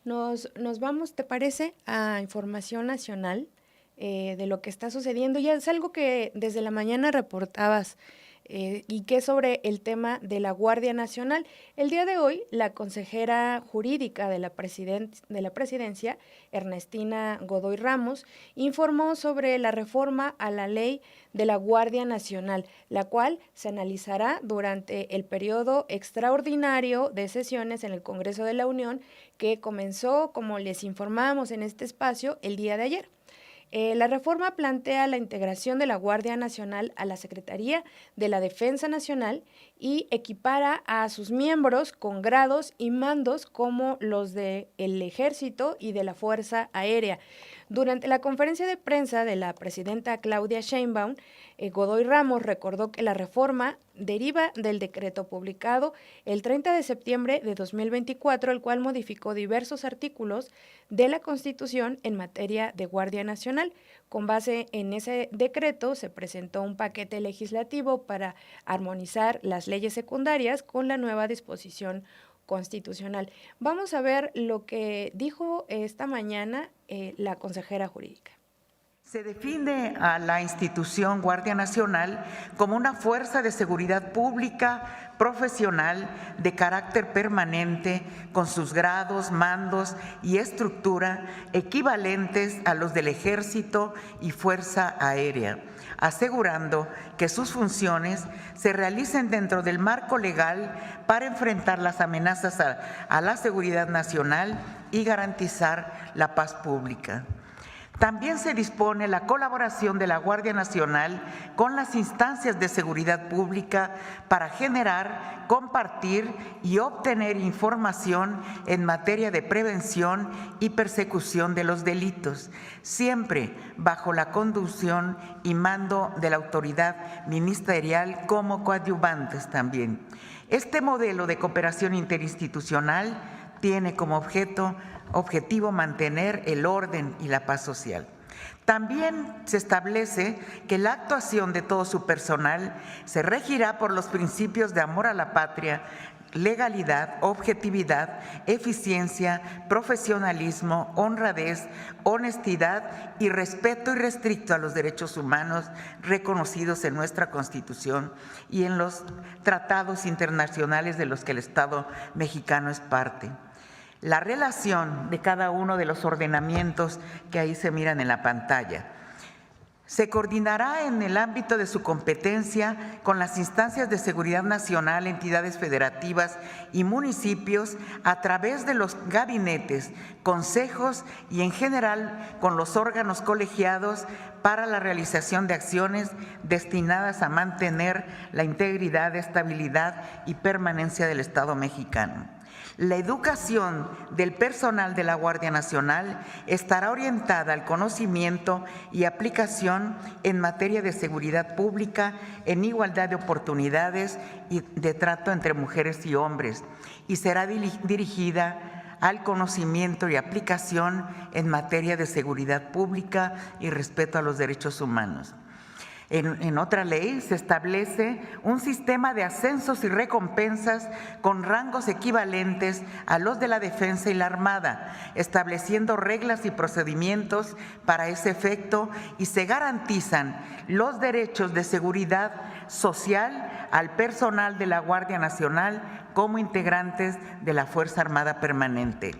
Nos vamos, ¿te parece?, a información nacional de lo que está sucediendo. Ya es algo que desde la mañana reportabas y que es sobre el tema de la Guardia Nacional. El día de hoy, la consejera jurídica de la presidencia, Ernestina Godoy Ramos, informó sobre la reforma a la ley de la Guardia Nacional, la cual se analizará durante el periodo extraordinario de sesiones en el Congreso de la Unión, que comenzó, como les informamos en este espacio, el día de ayer. La reforma plantea la integración de la Guardia Nacional a la Secretaría de la Defensa Nacional y equipara a sus miembros con grados y mandos como los del Ejército y de la Fuerza Aérea. Durante la conferencia de prensa de la presidenta Claudia Sheinbaum, Godoy Ramos recordó que la reforma deriva del decreto publicado el 30 de septiembre de 2024, el cual modificó diversos artículos de la Constitución en materia de Guardia Nacional. Con base en ese decreto se presentó un paquete legislativo para armonizar las leyes secundarias con la nueva disposición constitucional. Vamos a ver lo que dijo esta mañana la consejera jurídica. Se define a la institución Guardia Nacional como una fuerza de seguridad pública profesional de carácter permanente, con sus grados, mandos y estructura equivalentes a los del Ejército y Fuerza Aérea, asegurando que sus funciones se realicen dentro del marco legal para enfrentar las amenazas a la seguridad nacional y garantizar la paz pública. También se dispone la colaboración de la Guardia Nacional con las instancias de seguridad pública para generar, compartir y obtener información en materia de prevención y persecución de los delitos, siempre bajo la conducción y mando de la autoridad ministerial como coadyuvantes también. Este modelo de cooperación interinstitucional tiene como objetivo mantener el orden y la paz social. También se establece que la actuación de todo su personal se regirá por los principios de amor a la patria, legalidad, objetividad, eficiencia, profesionalismo, honradez, honestidad y respeto irrestricto a los derechos humanos reconocidos en nuestra Constitución y en los tratados internacionales de los que el Estado mexicano es parte. La relación de cada uno de los ordenamientos que ahí se miran en la pantalla se coordinará en el ámbito de su competencia con las instancias de seguridad nacional, entidades federativas y municipios a través de los gabinetes, consejos y en general con los órganos colegiados para la realización de acciones destinadas a mantener la integridad, estabilidad y permanencia del Estado mexicano. La educación del personal de la Guardia Nacional estará orientada al conocimiento y aplicación en materia de seguridad pública, en igualdad de oportunidades y de trato entre mujeres y hombres, y será dirigida al conocimiento y aplicación en materia de seguridad pública y respeto a los derechos humanos. En otra ley se establece un sistema de ascensos y recompensas con rangos equivalentes a los de la Defensa y la Armada, estableciendo reglas y procedimientos para ese efecto, y se garantizan los derechos de seguridad social al personal de la Guardia Nacional como integrantes de la Fuerza Armada Permanente.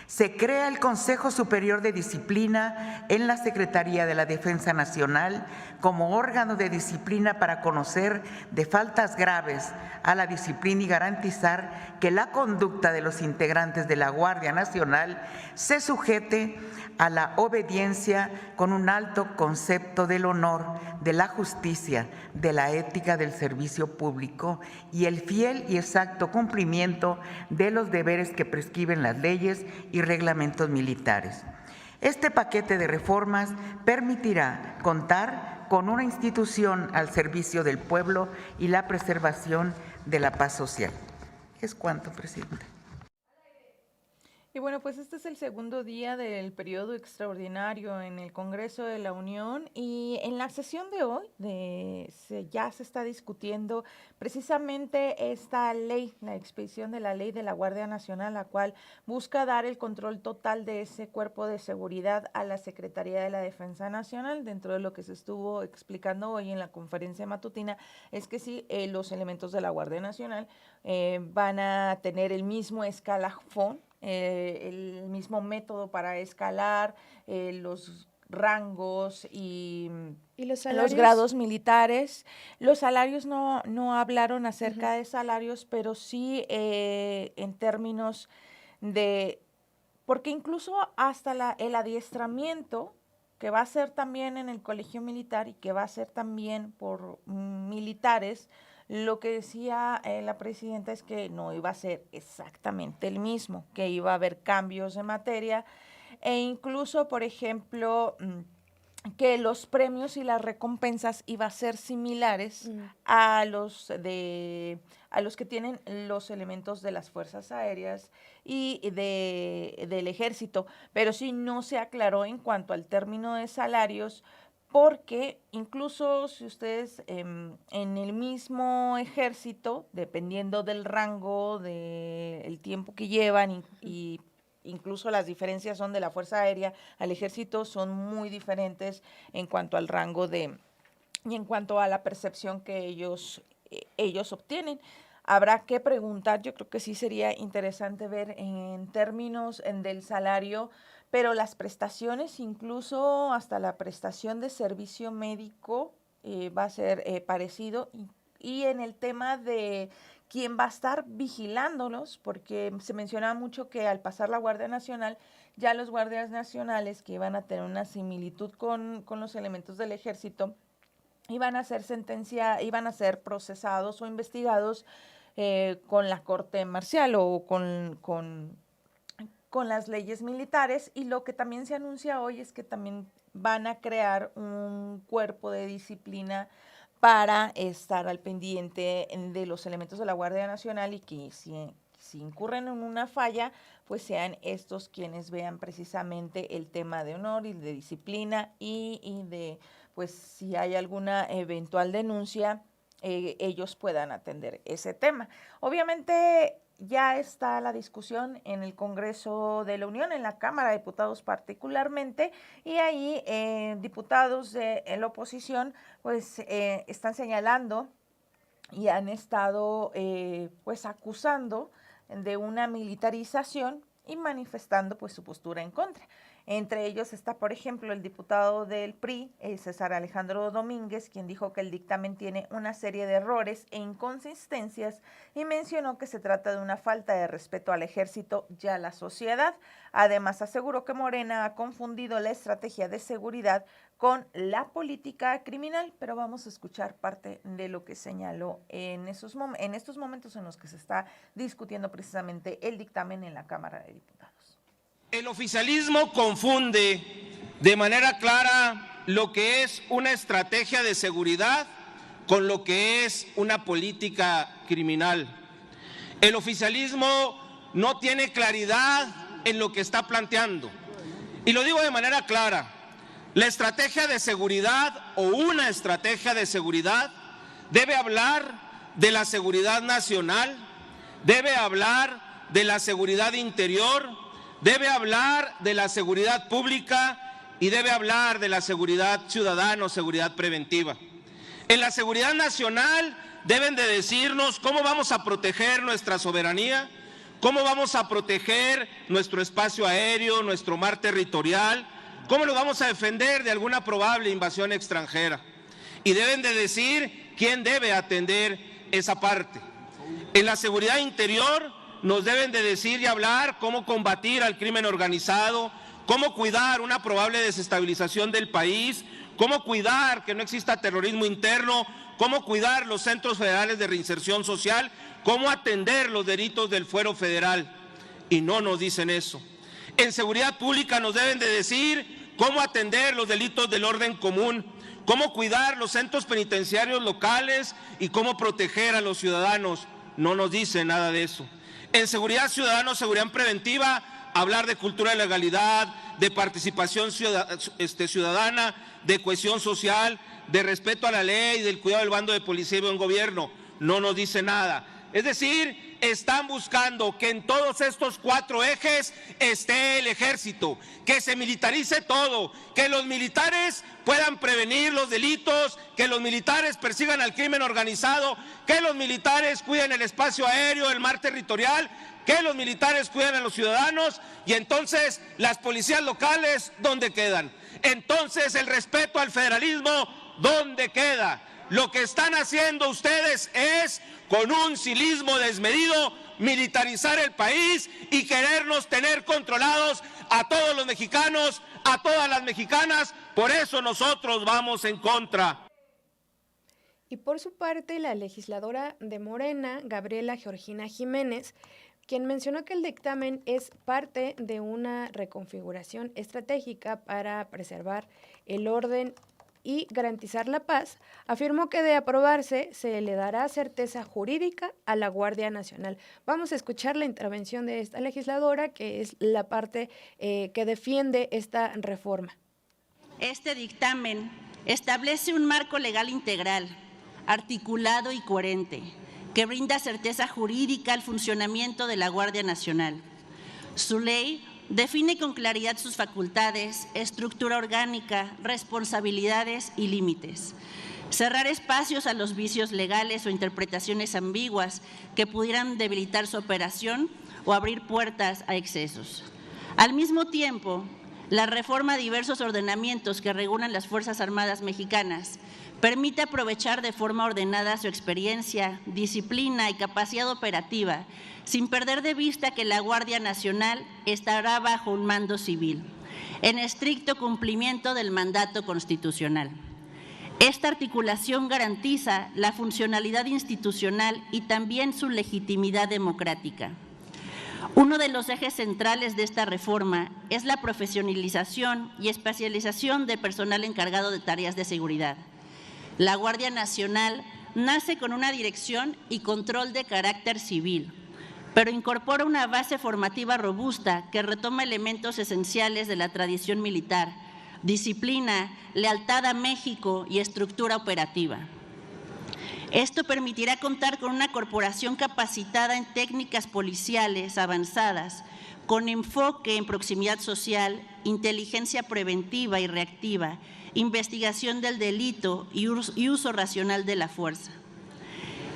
Se crea el Consejo Superior de Disciplina en la Secretaría de la Defensa Nacional como órgano de disciplina para conocer de faltas graves a la disciplina y garantizar que la conducta de los integrantes de la Guardia Nacional se sujete a la obediencia con un alto concepto del honor, de la justicia, de la ética del servicio público y el fiel y exacto cumplimiento de los deberes que prescriben las leyes y reglamentos militares. Este paquete de reformas permitirá contar con una institución al servicio del pueblo y la preservación de la paz social. ¿Es cuánto, presidente? Y bueno, pues este es el segundo día del periodo extraordinario en el Congreso de la Unión y en la sesión de hoy ya se está discutiendo precisamente esta ley, la expedición de la ley de la Guardia Nacional, la cual busca dar el control total de ese cuerpo de seguridad a la Secretaría de la Defensa Nacional. Dentro de lo que se estuvo explicando hoy en la conferencia matutina es que sí, los elementos de la Guardia Nacional van a tener el mismo escalafón, el mismo método para escalar, los rangos y los grados militares. Los salarios no hablaron acerca de salarios, pero sí en términos de, porque incluso hasta el adiestramiento, que va a ser también en el colegio militar y que va a ser también por militares, lo que decía la presidenta es que no iba a ser exactamente el mismo, que iba a haber cambios de materia e incluso, por ejemplo, que los premios y las recompensas iban a ser similares a los que tienen los elementos de las fuerzas aéreas y del ejército, pero sí no se aclaró en cuanto al término de salarios, porque incluso si ustedes en el mismo ejército, dependiendo del rango, del tiempo que llevan y incluso las diferencias son de la Fuerza Aérea al Ejército, son muy diferentes en cuanto al rango y en cuanto a la percepción que ellos obtienen. Habrá que preguntar, yo creo que sí sería interesante ver en términos del salario, pero las prestaciones, incluso hasta la prestación de servicio médico va a ser parecido. Y en el tema de quién va a estar vigilándolos, porque se mencionaba mucho que al pasar la Guardia Nacional, ya los guardias nacionales que iban a tener una similitud con los elementos del ejército, iban a ser procesados o investigados con la corte marcial o con las leyes militares. Y lo que también se anuncia hoy es que también van a crear un cuerpo de disciplina para estar al pendiente de los elementos de la Guardia Nacional y que si incurren en una falla, pues sean estos quienes vean precisamente el tema de honor y de disciplina y de, pues si hay alguna eventual denuncia, ellos puedan atender ese tema. Obviamente ya está la discusión en el Congreso de la Unión, en la Cámara de Diputados particularmente, y ahí diputados de la oposición pues están señalando y han estado pues acusando de una militarización y manifestando pues su postura en contra. Entre ellos está, por ejemplo, el diputado del PRI, César Alejandro Domínguez, quien dijo que el dictamen tiene una serie de errores e inconsistencias y mencionó que se trata de una falta de respeto al ejército y a la sociedad. Además, aseguró que Morena ha confundido la estrategia de seguridad con la política criminal, pero vamos a escuchar parte de lo que señaló en estos momentos en los que se está discutiendo precisamente el dictamen en la Cámara de Diputados. El oficialismo confunde de manera clara lo que es una estrategia de seguridad con lo que es una política criminal. El oficialismo no tiene claridad en lo que está planteando. Y lo digo de manera clara, la estrategia de seguridad o una estrategia de seguridad debe hablar de la seguridad nacional, debe hablar de la seguridad interior, debe hablar de la seguridad pública y debe hablar de la seguridad ciudadana o seguridad preventiva. En la seguridad nacional deben de decirnos cómo vamos a proteger nuestra soberanía, cómo vamos a proteger nuestro espacio aéreo, nuestro mar territorial, cómo lo vamos a defender de alguna probable invasión extranjera. Y deben de decir quién debe atender esa parte. En la seguridad interior nos deben de decir y hablar cómo combatir al crimen organizado, cómo cuidar una probable desestabilización del país, cómo cuidar que no exista terrorismo interno, cómo cuidar los centros federales de reinserción social, cómo atender los delitos del fuero federal. Y no nos dicen eso. En seguridad pública nos deben de decir cómo atender los delitos del orden común, cómo cuidar los centros penitenciarios locales y cómo proteger a los ciudadanos. No nos dicen nada de eso. En seguridad ciudadana o seguridad preventiva hablar de cultura de legalidad, de participación ciudadana, de cohesión social, de respeto a la ley, del cuidado del bando de policía y buen gobierno. No nos dice nada. Es decir, están buscando que en todos estos 4 ejes esté el ejército, que se militarice todo, que los militares puedan prevenir los delitos, que los militares persigan al crimen organizado, que los militares cuiden el espacio aéreo, el mar territorial, que los militares cuiden a los ciudadanos. Y entonces las policías locales, ¿dónde quedan? Entonces el respeto al federalismo, ¿dónde queda? Lo que están haciendo ustedes es, con un cinismo desmedido, militarizar el país y querernos tener controlados a todos los mexicanos, a todas las mexicanas. Por eso nosotros vamos en contra. Y por su parte, la legisladora de Morena, Gabriela Georgina Jiménez, quien mencionó que el dictamen es parte de una reconfiguración estratégica para preservar el orden y garantizar la paz, afirmó que de aprobarse se le dará certeza jurídica a la Guardia Nacional. Vamos a escuchar la intervención de esta legisladora, que es la parte que defiende esta reforma. Este dictamen establece un marco legal integral, articulado y coherente, que brinda certeza jurídica al funcionamiento de la Guardia Nacional. Su ley define con claridad sus facultades, estructura orgánica, responsabilidades y límites. Cerrar espacios a los vicios legales o interpretaciones ambiguas que pudieran debilitar su operación o abrir puertas a excesos. Al mismo tiempo, la reforma a diversos ordenamientos que regulan las Fuerzas Armadas mexicanas permite aprovechar de forma ordenada su experiencia, disciplina y capacidad operativa, sin perder de vista que la Guardia Nacional estará bajo un mando civil, en estricto cumplimiento del mandato constitucional. Esta articulación garantiza la funcionalidad institucional y también su legitimidad democrática. Uno de los ejes centrales de esta reforma es la profesionalización y especialización de personal encargado de tareas de seguridad. La Guardia Nacional nace con una dirección y control de carácter civil, pero incorpora una base formativa robusta que retoma elementos esenciales de la tradición militar, disciplina, lealtad a México y estructura operativa. Esto permitirá contar con una corporación capacitada en técnicas policiales avanzadas, con enfoque en proximidad social, inteligencia preventiva y reactiva, investigación del delito y uso racional de la fuerza.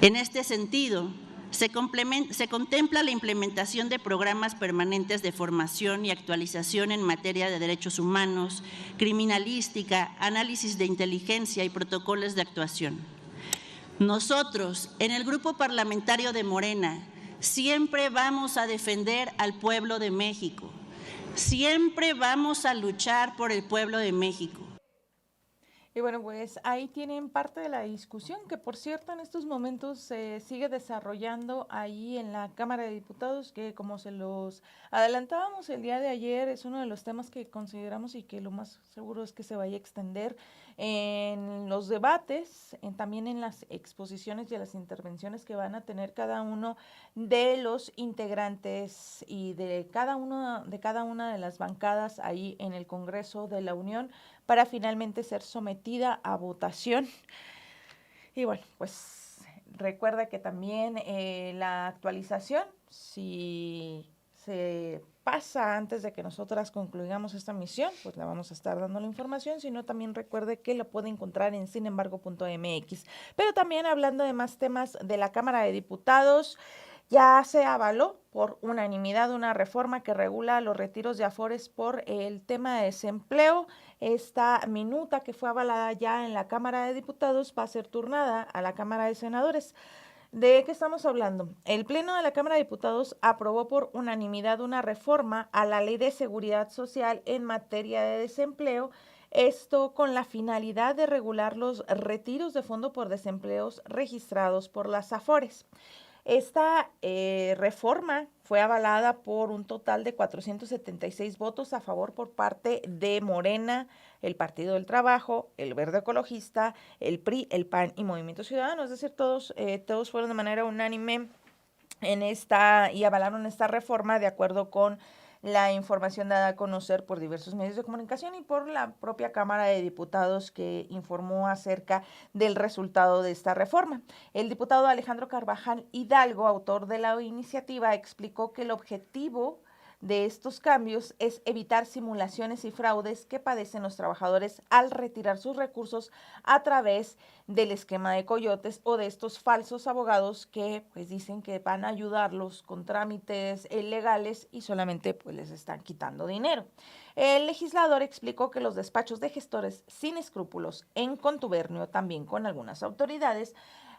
En este sentido, se contempla la implementación de programas permanentes de formación y actualización en materia de derechos humanos, criminalística, análisis de inteligencia y protocolos de actuación. Nosotros, en el Grupo Parlamentario de Morena, siempre vamos a defender al pueblo de México, siempre vamos a luchar por el pueblo de México. Y bueno, pues ahí tienen parte de la discusión que, por cierto, en estos momentos se sigue desarrollando ahí en la Cámara de Diputados, que como se los adelantábamos el día de ayer, es uno de los temas que consideramos y que lo más seguro es que se vaya a extender en los debates, también en las exposiciones y las intervenciones que van a tener cada uno de los integrantes y de cada una de las bancadas ahí en el Congreso de la Unión, para finalmente ser sometida a votación. Y bueno, pues recuerda que también la actualización, si se pasa antes de que nosotras concluyamos esta misión, pues le vamos a estar dando la información, sino también recuerde que la puede encontrar en sinembargo.mx. Pero también hablando de más temas de la Cámara de Diputados, ya se avaló por unanimidad una reforma que regula los retiros de afores por el tema de desempleo. Esta minuta que fue avalada ya en la Cámara de Diputados va a ser turnada a la Cámara de Senadores. ¿De qué estamos hablando? El Pleno de la Cámara de Diputados aprobó por unanimidad una reforma a la Ley de Seguridad Social en materia de desempleo, esto con la finalidad de regular los retiros de fondo por desempleos registrados por las AFORES. Esta reforma fue avalada por un total de 476 votos a favor por parte de Morena, el Partido del Trabajo, el Verde Ecologista, el PRI, el PAN y Movimiento Ciudadano. Es decir, todos fueron de manera unánime en esta y avalaron esta reforma de acuerdo con la información dada a conocer por diversos medios de comunicación y por la propia Cámara de Diputados, que informó acerca del resultado de esta reforma. El diputado Alejandro Carvajal Hidalgo, autor de la iniciativa, explicó que el objetivo de estos cambios es evitar simulaciones y fraudes que padecen los trabajadores al retirar sus recursos a través del esquema de coyotes o de estos falsos abogados que pues dicen que van a ayudarlos con trámites legales y solamente pues les están quitando dinero. El legislador explicó que los despachos de gestores sin escrúpulos, en contubernio también con algunas autoridades,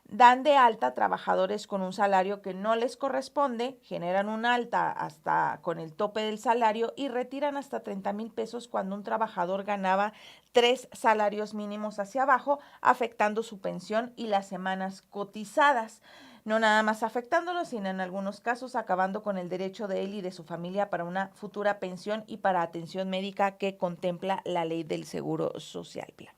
dan de alta a trabajadores con un salario que no les corresponde, generan un alta hasta con el tope del salario y retiran hasta 30,000 pesos cuando un trabajador ganaba 3 salarios mínimos hacia abajo, afectando su pensión y las semanas cotizadas. No nada más afectándolo, sino en algunos casos acabando con el derecho de él y de su familia para una futura pensión y para atención médica que contempla la ley del Seguro Social, Blanca.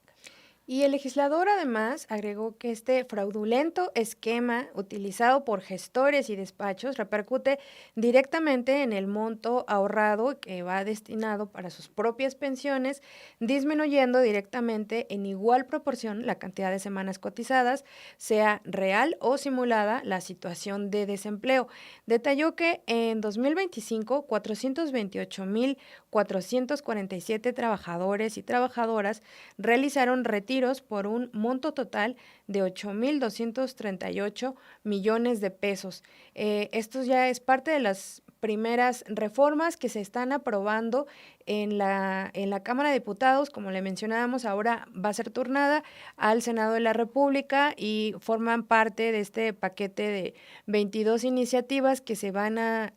Y el legislador además agregó que este fraudulento esquema utilizado por gestores y despachos repercute directamente en el monto ahorrado que va destinado para sus propias pensiones, disminuyendo directamente en igual proporción la cantidad de semanas cotizadas, sea real o simulada la situación de desempleo. Detalló que en 2025, 428,447 trabajadores y trabajadoras realizaron retiros por un monto total de 8,238 millones de pesos. Esto ya es parte de las primeras reformas que se están aprobando en la Cámara de Diputados. Como le mencionábamos, ahora va a ser turnada al Senado de la República y forman parte de este paquete de 22 iniciativas que se van a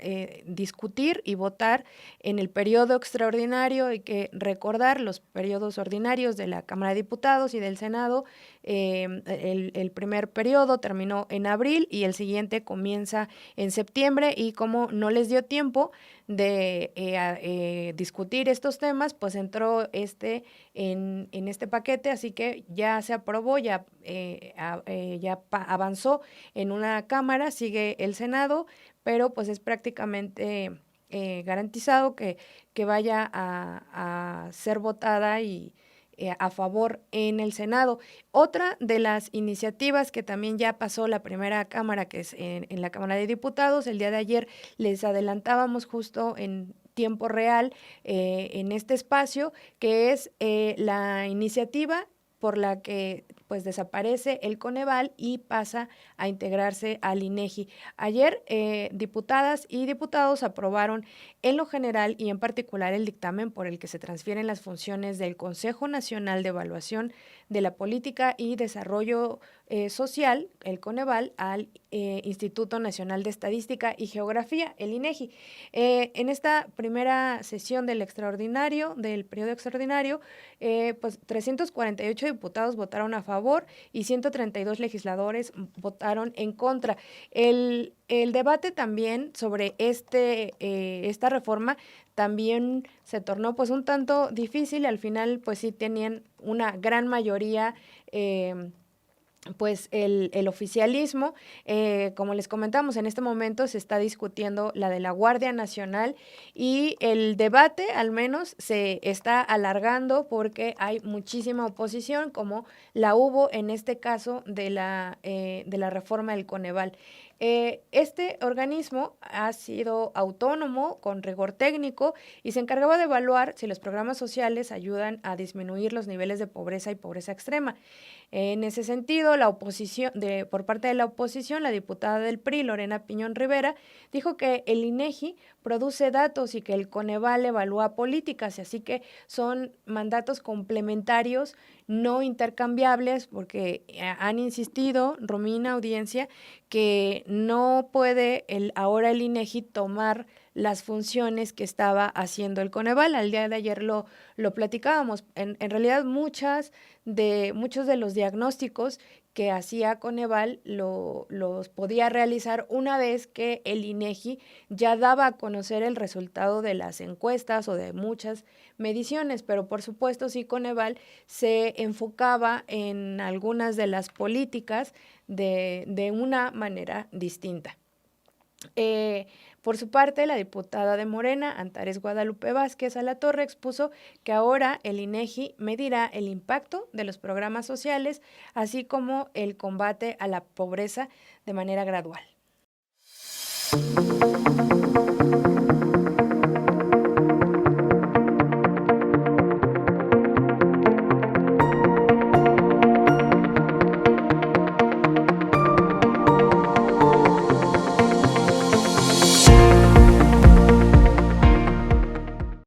discutir y votar en el periodo extraordinario. Hay que recordar los periodos ordinarios de la Cámara de Diputados y del Senado. El primer periodo terminó en abril y el siguiente comienza en septiembre, y como no les dio tiempo de discutir estos temas, pues entró en este paquete, así que ya se aprobó, ya avanzó en una cámara, sigue el Senado, pero pues es prácticamente garantizado que vaya a ser votada y a favor en el Senado. Otra de las iniciativas que también ya pasó la primera cámara, que es en la Cámara de Diputados, el día de ayer les adelantábamos justo en tiempo real en este espacio, que es la iniciativa por la que pues desaparece el Coneval y pasa a integrarse al INEGI. Ayer, diputadas y diputados aprobaron en lo general y en particular el dictamen por el que se transfieren las funciones del Consejo Nacional de Evaluación de la Política y Desarrollo Social, el Coneval, al Instituto Nacional de Estadística y Geografía, el INEGI. En esta primera sesión del periodo extraordinario, pues 348 diputados votaron a favor y 132 legisladores votaron en contra. El debate también sobre esta reforma también se tornó pues un tanto difícil. Al final pues sí tenían una gran mayoría pues el oficialismo. Como les comentamos, en este momento se está discutiendo la de la Guardia Nacional y el debate al menos se está alargando porque hay muchísima oposición, como la hubo en este caso de la reforma del Coneval. Este organismo ha sido autónomo, con rigor técnico, y se encargaba de evaluar si los programas sociales ayudan a disminuir los niveles de pobreza y pobreza extrema. En ese sentido, por parte de la oposición, la diputada del PRI, Lorena Piñón Rivera, dijo que el INEGI produce datos y que el Coneval evalúa políticas, y así que son mandatos complementarios, no intercambiables, porque han insistido, Romina, audiencia, que no puede ahora el INEGI tomar las funciones que estaba haciendo el Coneval. Al día de ayer lo platicábamos. En realidad muchos de los diagnósticos que hacía Coneval los podía realizar una vez que el INEGI ya daba a conocer el resultado de las encuestas o de muchas mediciones, pero por supuesto sí Coneval se enfocaba en algunas de las políticas de una manera distinta. Por su parte, la diputada de Morena, Antares Guadalupe Vázquez Alatorre, expuso que ahora el INEGI medirá el impacto de los programas sociales, así como el combate a la pobreza de manera gradual.